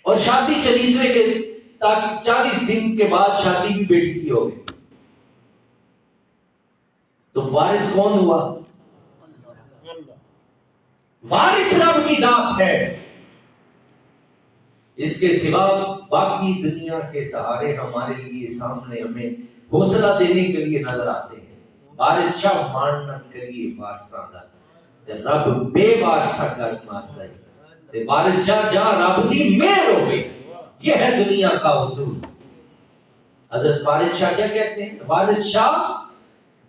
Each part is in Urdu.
اور شادی 40ویں کے 40 دن کے بعد شادی بھی بیٹی کی ہو گئی، تو وارث کون ہوا؟ وارث رب کی ذات ہے، اس کے سوا باقی دنیا کے سہارے ہمارے لیے سامنے ہمیں حوصلہ دینے کے لیے نظر آتے ہیں۔ وارث شاہ ماننا کریے وارثاں دا تے رب بے وارثاں کر ماندا ہے تے وارث شاہ جہاں رب دی مہر ہوے، یہ ہے دنیا کا اصول۔ حضرت وارث شاہ کیا کہتے ہیں؟ وارث شاہ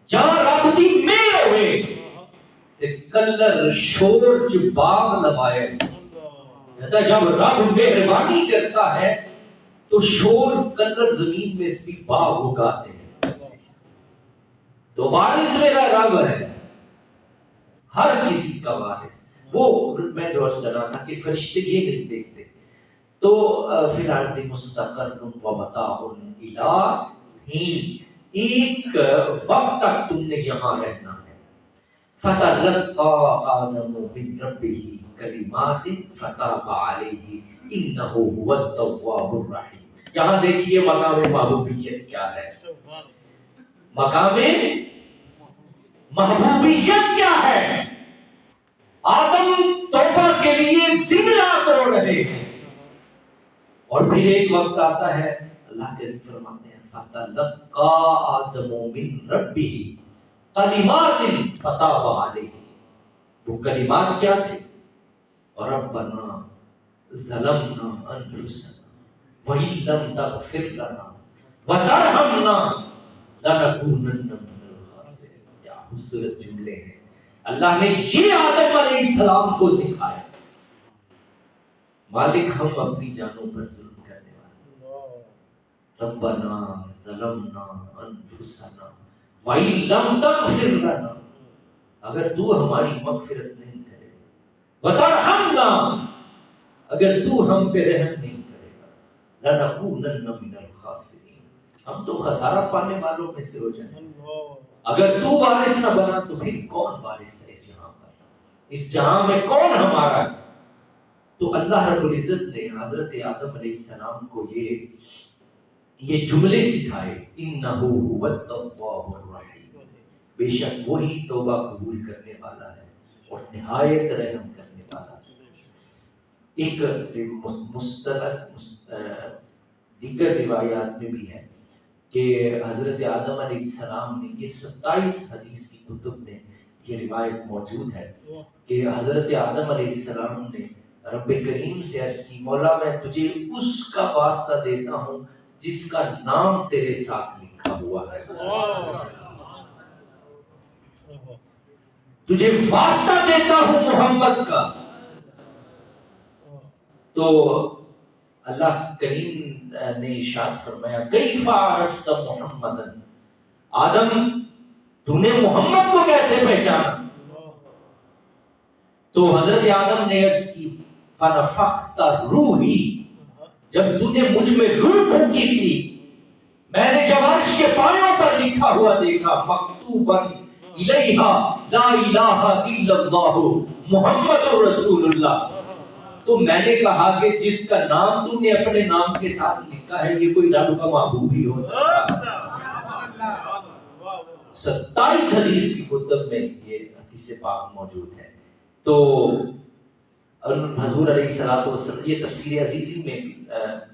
جہاں رب دی مہر ہوے تے کلر شور چ باغ لوائے، کہتا ہے جب رب مہربانی کرتا ہے تو شور کلر زمین میں اس کی باغ اگاتے ہیں۔ تو وارث میرا رب ہے، ہر کسی کا وارث۔ وہ میں جو عرض کر رہا تھا کہ فرشتے یہ نہیں دیکھتے، تو فی الارض مستقر و متاع الی حین، ایک وقت تک تم نے یہاں رہنا ہے۔ فتلقى آدم من ربه کلمات فتاب علیہ انہ هو التواب الرحیم۔ یہاں دیکھیے مقام محبوبیت کیا ہے، مقام محبوبیت کیا ہے۔ آدم توبہ کے لیے دن رات رو رہے ہیں، اور پھر ایک وقت آتا ہے، اللہ کے فرماتے ہیں فتلقى آدم من ربه کلمات فتاب علیہ، وہ کلمات کیا تھے؟ ربنا ظلمنا انفسنا وان لم تغفر لنا وترحمنا لنکونن من الخاسرین۔ کیا خوبصورت جملے ہیں، اللہ نے یہ آدم علیہ السلام کو سکھایا۔ مالک ہم اپنی جانوں پر ظلم کرنے والے، ربنا ظلمنا انفسنا وَإِن لَمْ تَغْفِرْ لَنَا، اگر تو ہماری مغفرت نہیں کرے گا، وَتَرْحَمْنَا، اگر تو ہم پہ رحم نہیں کرے گا، لَنَكُونَنَّ مِنَ الْخَاسِرِينَ، ہم تو خسارہ پانے والوں میں سے ہو جائیں۔ اگر تو وارث نہ بنا تو پھر کون وارث ہے اس جہاں پر، اس جہاں میں کون ہمارا ہے؟ تو اللہ رب العزت نے حضرت آدم علیہ السلام کو یہ جملے سکھائے، انہ هو التواب الرحیم، بے شک وہی توبہ قبول کرنے والا ہے اور نہایت رحم کرنے والا ہے۔ ایک مستند دیگر روایات میں بھی ہے کہ حضرت آدم علیہ السلام نے، یہ 27 حدیث کی کتب میں یہ روایت موجود ہے کہ حضرت آدم علیہ السلام نے رب کریم سے عرض کی، مولا میں تجھے اس کا واسطہ دیتا ہوں جس کا نام تیرے ساتھ لکھا ہوا ہے، تجھے واسطہ دیتا ہوں محمد کا۔ تو اللہ کریم نے ارشاد فرمایا کیف عرفت محمدا، آدم تو نے محمد کو کیسے پہچانا؟ تو حضرت آدم نے عرض کی فنفخت روحی، جب تو نے مجھ میں روح پھونکی تھی، میں نے جب عرش کے پایوں پر لکھا ہوا دیکھا مکتوبا الیہا لا الہ الا اللہ محمد رسول اللہ، تو میں نے کہا کہ جس کا نام تم نے اپنے نام کے ساتھ لکھا ہے یہ کوئی رب کا محبوب ہی ہو سکتا ہے۔ 27 حدیث کی کتب میں یہ حدیث پاک موجود ہے۔ تو حضور علیہ الصلوۃ والسلام، یہ تفسیر عزیزی میں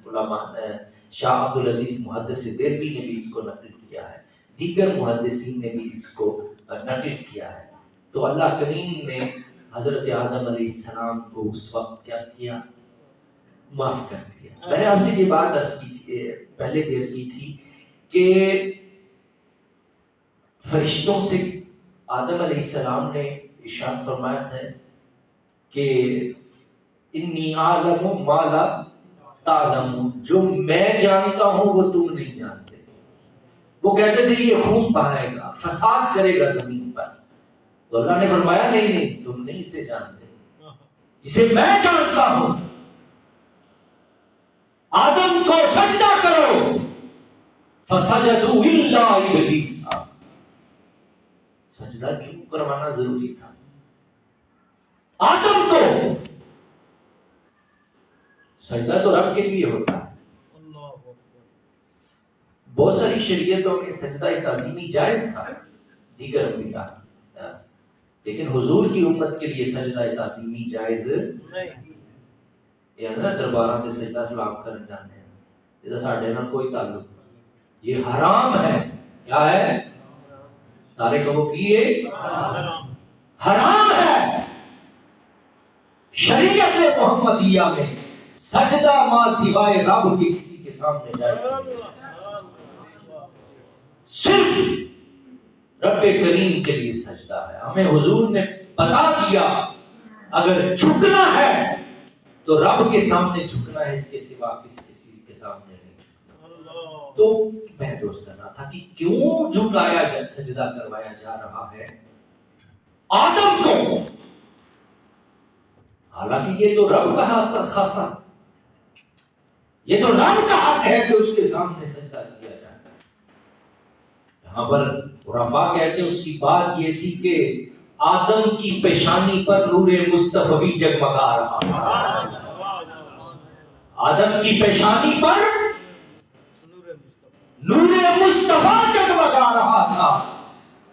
علماء شاہ عبد العزیز محدث دہلوی نے بھی اس کو نقل کیا ہے، دیگر محدثین نے بھی اس کو نقل کیا ہے۔ تو اللہ کریم نے حضرت آدم علیہ السلام کو اس وقت کیا کیا؟ معاف کر دیا۔ میں نے آپ سے یہ بات عرض کی تھی، پہلے بھی عرض کی تھی کہ فرشتوں سے آدم علیہ السلام نے ارشاد فرمایا تھا کہ انی عالم ما لا تعلمون، جو میں جانتا ہوں وہ تم نہیں جانتے۔ وہ کہتے تھے یہ خون بہائے گا، فساد کرے گا زمین پر، تو اللہ نے فرمایا نہیں تم نہیں اسے جانتے، اسے میں جانتا ہوں۔ آدم کو سجدہ کرو، فسجدوا الا ابلیس، سجدہ کیوں کروانا ضروری تھا؟ آدم کو سجدہ تو رب کے لیے ہوتا ہے. بہت ساری شریعتوں میں سجدہ تعظیمی جائز تھا دیگر انبیاء کی، لیکن حضور کی امت کے لیے سجدہ تعظیمی جائز نہیں. یہ نا درباراں تے سجدہ سلام کرن جانے ہیں، یہ ساڈے نال کوئی تعلق نہیں، یہ حرام ہے. کیا ہے؟ سارے کہو کی ہے حرام ہے. شریعت محمدیہ میں سجدہ ماں سوائے رب کے کسی کے سامنے جائز نہیں. صرف رب کریم کے لیے سجدہ ہے. ہمیں حضور نے بتا دیا اگر جھکنا ہے تو رب کے سامنے جھکنا ہے، اس کے سوا کسی کے سامنے نہیں. تو میں دوست کرنا تھا کہ کیوں جھکایا سجدہ کروایا جا رہا ہے آدم کو، حالانکہ یہ تو رب کا حق خاصا، یہ تو رب کا حق ہے کہ اس کے سامنے سجدہ کیا جائے. یہاں پر خرافہ کہتے ہیں اس کی بات یہ تھی کہ آدم کی پیشانی پر نور مصطفی جگمگا رہا تھا. آدم کی پیشانی پر نور مصطفی جگمگا رہا تھا.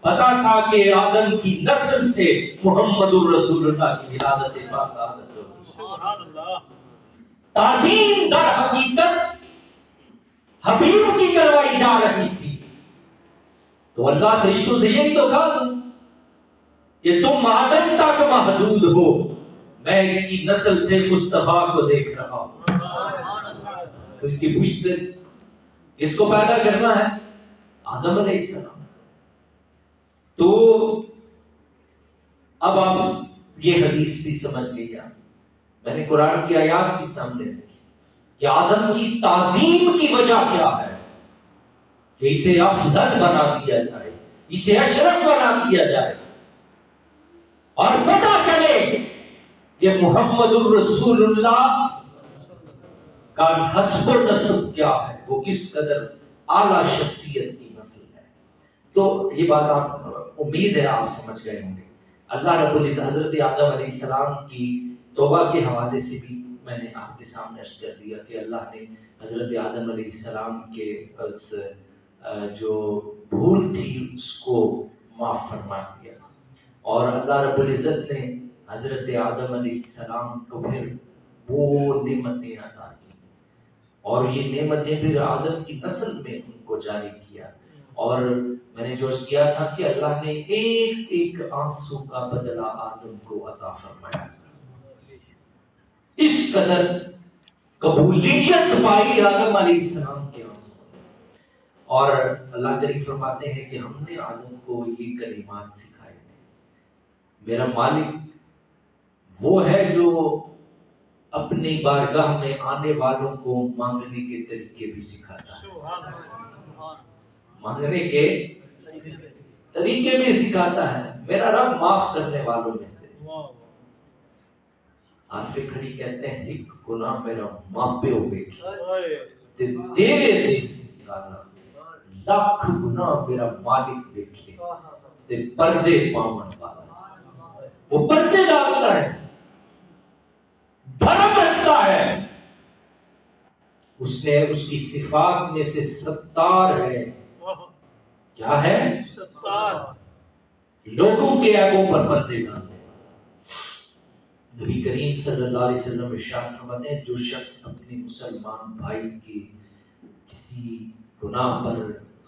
پتا تھا کہ آدم کی نسل سے محمد الرسول اللہ کی ولادت پاس حاصل ہوگی. تعظیم در حقیقت حبیب کی کروائی جا رہی تھی. تو اللہ فرشتوں سے یہی تو کہا کہ تم آدم تک محدود ہو، میں اس کی نسل سے مصطفیٰ کو دیکھ رہا ہوں. تو اس کی پشت کس کو پیدا کرنا ہے؟ آدم علیہ السلام. تو اب آپ یہ حدیث بھی سمجھ گئے، میں نے قرآن کی آیات بھی سامنے رکھی کہ آدم کی تعظیم کی وجہ کیا ہے کہ اسے افضل بنا دیا جائے، اسے اشرف بنا دیا جائے، اور پتہ چلے کہ محمد الرسول اللہ کا حسب و نسب کیا ہے، وہ کس قدر اعلیٰ شخصیت کی نسل ہے. تو یہ بات آپ امید ہے آپ سمجھ گئے ہوں گے. اللہ رب العزت حضرت آدم علیہ السلام کی توبہ کے حوالے سے بھی میں نے آپ کے سامنے عرض کر دیا کہ اللہ نے حضرت آدم علیہ السلام کے جو بھول تھی اس کو معاف فرما دیا، اور اللہ رب العزت نے حضرت آدم علیہ السلام کو پھر وہ نعمتیں عطا کی، اور یہ نعمتیں پھر آدم کی نسل میں ان کو جاری کیا. اور میں نے جو عرض کیا تھا کہ اللہ نے ایک ایک آنسو کا بدلہ آدم کو عطا فرمایا. اس قدر قبولیت پائی آدم علیہ السلام کے آنسو. اور اللہ کریم فرماتے ہیں کہ ہم نے آدم کو یہ کلمات سکھائے تھے. میرا مالک وہ ہے جو اپنی بارگاہ میں آنے والوں کو مانگنے کے طریقے بھی سکھاتا ہے، مانگنے کے طریقے بھی سکھاتا ہے. میرا رب معاف کرنے والوں میں سے. عارف کھڑی کہتے ہیں ایک گناہ میرا ماپے ہوئے تے تیرے دیس نکالا، لاکھ گناہ میرا مالک دیکھے تے پردے پاون والا. وہ پردے ڈالتا ہے، دھرم رکھتا ہے. اس نے اس کی صفات میں سے ستار ہے. کیا ہے؟ ستار. لوگوں کے عیبوں پر پردے ڈالتے. نبی کریم صلی اللہ علیہ وسلم ارشاد فرماتے ہیں جو شخص اپنے مسلمان بھائی کے کسی گناہ پر،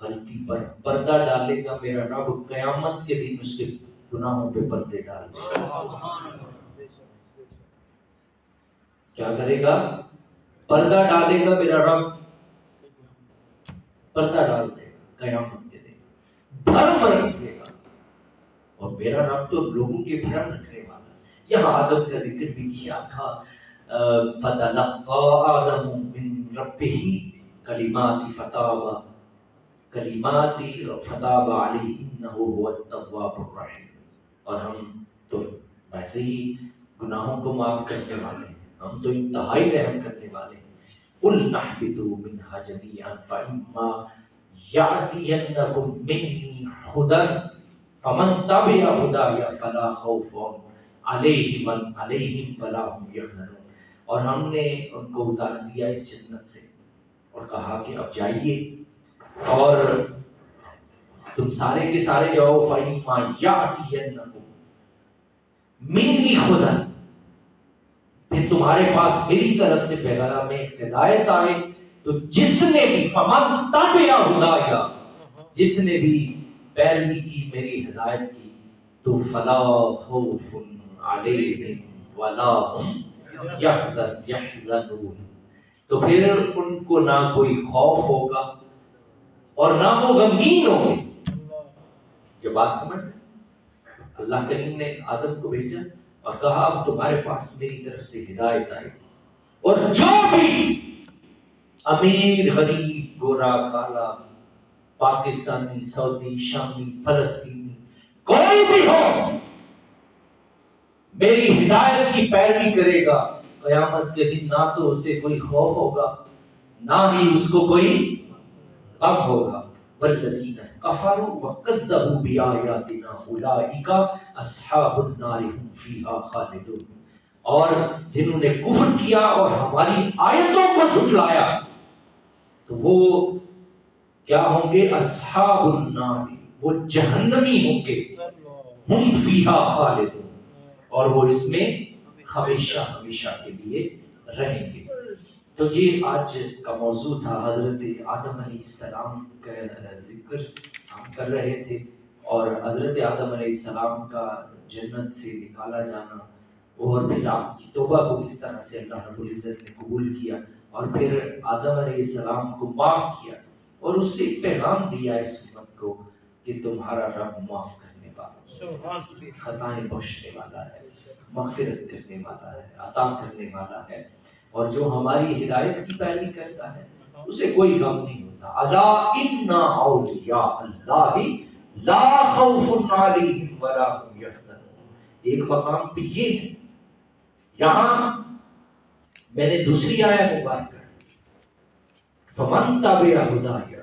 غلطی پر پردہ ڈالے گا، میرا رب قیامت کے دن اس کے گناہوں پہ پردے ڈال دے گا. کیا کرے گا؟ پردہ ڈالے گا. میرا رب پردہ ڈال دے گا قیامت کے دن، بھرم رکھ دے گا. اور میرا رب تو لوگوں کے بھرم رکھنے والا. یہاں آدم کا ذکر بھی کیا تھا، فَتَلَقَّى آدَمُ مِن رَبِّهِ کلمات فتاب علیہ انہ هو التواب الرحیم. اور ہم تو ویسے ہی گناہوں کو معاف کرنے والے ہیں، ہم تو انتہائی رحم کرنے والے ہیں. قُلْ نَحْبِطُوا مِنْهَا جَمِيعًا فَإِمَّا يَأْتِيَنَّكُم مِّنِّي هُدًى فَمَن تَبِعَ هُدَايَ فَلَا خَوْفٌ عَلَيْهِمْ وَلَا هُمْ يَحْزَنُونَ. اور ہم نے ان کو اتار دیا اس جنت سے اور کہا کہ اب جائیے اور تم سارے کے سارے جاؤ، فَإِمَّا يَأْتِيَنَّكُم مِّنِّي هُدًى، پھر تمہارے پاس میری طرف سے پیغام میں ہدایت آئے تو جس نے بھی فَمَن تَبِعَ هُدَايَ، جس نے بھی پیروی کی میری ہدایت کی تو فَلَا خَوْفٌ عَلَيْهِمْ وَلَا هُمْ يَحْزَنُونَ، تو پھر ان کو نہ کوئی خوف ہوگا اور نہ وہ غمگین ہوں گے۔ جو بات سمجھ میں اللہ کریم نے آدم کو بھیجا اور کہا اب تمہارے پاس میری طرف سے ہدایت آئے گی، اور جو بھی امیر غریب گورا کالا پاکستانی سعودی شامی فلسطینی کوئی بھی ہو میری ہدایت کی پیروی کرے گا، قیامت کے دن نہ تو اسے کوئی خوف ہوگا نہ ہی اس کو کوئی غم ہوگا۔ والذین کفروا وکذبوا بآیاتنا اولئک اصحاب النار هم فیہا خالدون، اور جنہوں نے کفر کیا اور ہماری آیتوں کو جھٹلایا تو وہ کیا ہوں گے؟ اصحاب النار، وہ جہنمی ہوں گے، ہم فیہا خالدون، اور وہ اس میں ہمیشہ ہمیشہ کے لیے رہیں گے۔ تو یہ آج کا موضوع تھا، حضرت آدم علیہ السلام کا ذکر ہم کر رہے تھے، اور حضرت آدم علیہ السلام کا جنت سے نکالا جانا، اور پھر آپ کی توبہ کو کس طرح سے اللہ رب العزت نے قبول کیا، اور پھر آدم علیہ السلام کو معاف کیا، اور اس سے ایک پیغام دیا اس امت کو کہ تمہارا رب معاف کرنے والا، خطائیں بخشنے والا ہے، مغفرت کرنے والا ہے، عطا کرنے والا ہے، اور جو ہماری ہدایت کی پیروی کرتا ہے اسے کوئی غم نہیں ہوتا۔ الا ان اولیاء اللہ لا خوف علیہم ولا هم یحزنون، ایک مقام پہ یہ ہے۔ یہاں میں نے دوسری آیت مبارکہ فمن تبع ہدایا،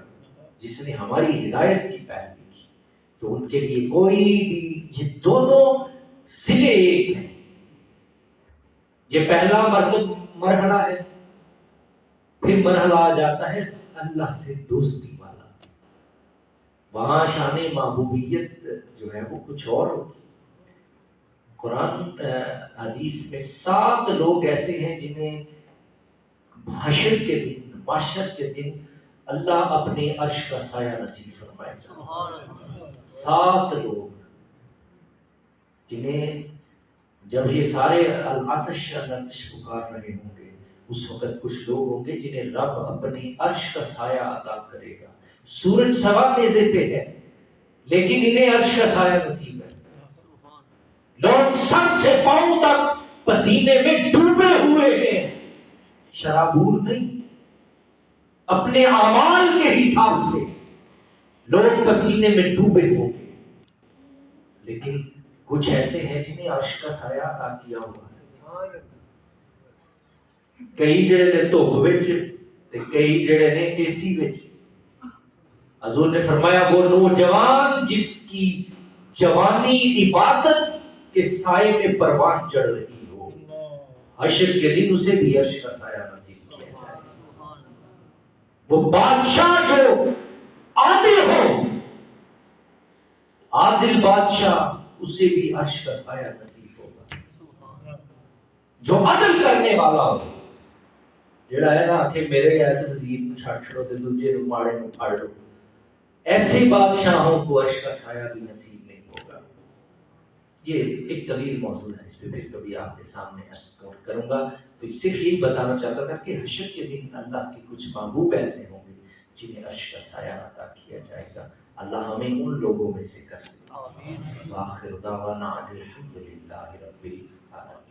جس نے ہماری ہدایت کی پیروی کی تو ان کے لیے کوئی بھی، یہ دونوں سلے ایک ہیں۔ یہ پہلا مرحلہ ہے، پھر مرحلہ آ جاتا ہے اللہ سے دوستی والا، وہاں شان محبوبیت جو ہے وہ کچھ اور ہوگی۔ قرآن حدیث میں 7 لوگ ایسے ہیں جنہیں حشر کے دن، محشر کے دن اللہ اپنے عرش کا سایہ نصیب فرمائے گا۔ 7 لوگ جنہیں جب یہ سارے العطش العطش پکار رہے ہوں گے، اس وقت کچھ لوگ ہوں گے جنہیں رب اپنے عرش کا سایہ عطا کرے گا۔ سورج سوا نیزے پہ ہے لیکن انہیں عرش کا سایہ نصیب ہے۔ لوگ سر سے پاؤں تک پسینے میں ڈوبے ہوئے ہیں، شرابور نہیں، اپنے اعمال کے حساب سے لوگ پسینے میں ڈوبے ہوں گے، لیکن کچھ ایسے ہیں جنہیں عرش کا سایہ عطا کیا ہوا ہے۔ کئی جڑے نے دھوپ وچ تے کئی جڑے نے اے سی وچ۔ حضور نے فرمایا وہ نوجوان جس کی جوانی عبادت کے سائے میں پروان چڑھ رہی ہو، حشر کے دن اسے بھی عرش کا سایہ نصیب کیا جائے۔ وہ بادشاہ جو عادل ہو، عادل بادشاہ، اسے بھی عرش کا سایہ نصیب ہوگا۔ جو عدل کرنے والا ہو، جڑا ہے نا کہ میرے ایسے وزیر کو چھڑ چھڑو تے دوجے نو ماڑے نو پھاڑ لو، ایسے بادشاہوں کو عرش کا سایہ بھی نصیب نہیں ہوگا۔ یہ ایک طویل موضوع ہے، اس پہ پھر کبھی آپ کے سامنے عرض کروں گا۔ تو صرف یہی بتانا چاہتا تھا کہ حشر کے دن اللہ کے کچھ محبوب ایسے ہوں گے جنہیں عرش کا سایہ عطا کیا جائے گا۔ اللہ ہمیں ان لوگوں میں سے کر دے۔ آمین۔ وآخر دعوانا الحمد للہ رب العالمین۔